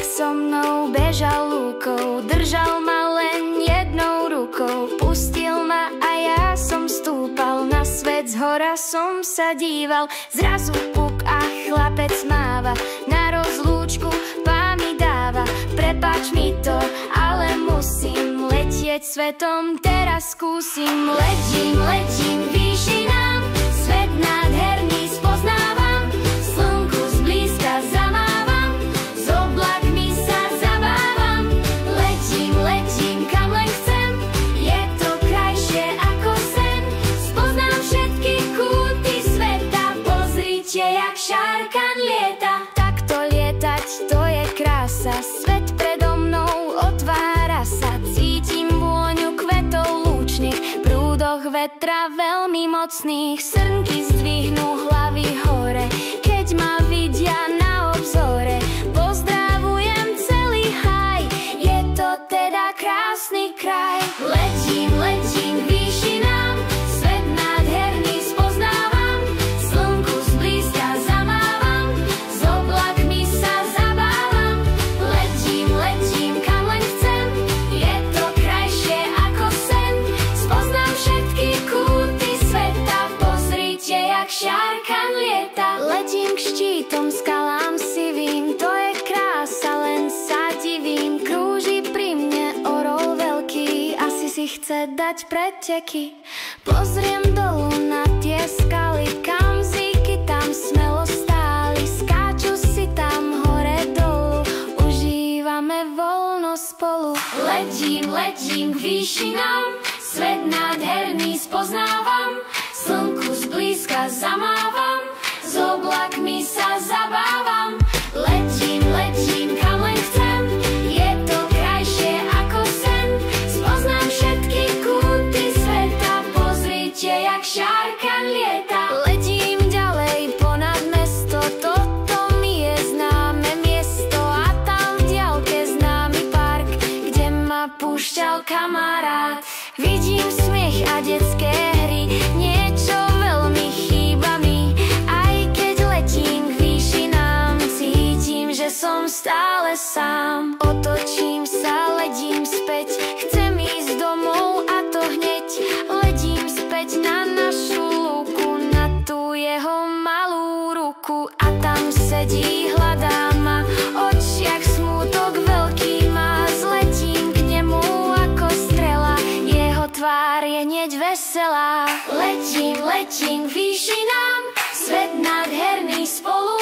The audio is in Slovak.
so mnou bežal lúkou, držal ma len jednou rukou. Pustil ma a ja som stúpal, na svet zhora som sa díval. Zrazu puk a chlapec máva, na rozlúčku pán mi dáva. Prepáč mi to, ale musím letieť svetom, teraz skúsim. Letím, letím výšinám, svet nádherný spoznávam. Slnku zblízka zamávam, s oblakmi sa zabávam. Letím, letím kam len chcem, je to krajšie ako sen. Spoznám všetky kúty sveta, pozrite jak šarkan lieta. Takto lietať, to je krása, svet predo mnou otvára sa. Cítim vôňu kvetov lúčnych, prúdoch vetra veľmi mocných. Srnky zdvihnú hlavy hore, keď ma vidia na obzore. Pozdravujem celý haj, je to teda krásny kraj. Letím, letím k výšinám, svet nádherný spoznávam. Slnku zblízka zamávam, s oblakmi sa zabávam. Letím, letím kam len chcem, je to krajšie ako sen. Spoznám všetky kúty sveta, pozrite jak šarkan lieta. Letím k štítom, skalám sivým, to je krása, len sa divím. Krúži pri mne orol veľký, asi si chce dať preteky. Pozriem dolu na tie skaly, kamzíky tam smelo stáli. Skáču si tam hore dolu, užívame voľno spolu. Letím, letím k výšinám, svet nádherný spoznávam. Slnku zblízka zamávam, s oblakmi sa zabávam. Letím, letím kam len chcem, je to krajšie ako sen. Spoznám všetky kúty sveta, pozrite jak šarkan lieta. Letím ďalej ponad mesto, toto mi je známe miesto. A tam v diaľke známy park, kde ma púšťal kamarát. Vidím smiech a detské hry, niečo veľmi chýba mi. Aj keď letím k výšinám, cítim, že som stále sám. Otočím sa, letím späť, chcem ísť domov a to hneď. Letím späť na našu lúku, na tú jeho malú ruku. A tam sedí, hľadá ma, očiach smútok veľký má. Zletím k nemu ako strela, jeho tvár je hneď veselá. Letím, letím k výšinám, svet nádherný spolu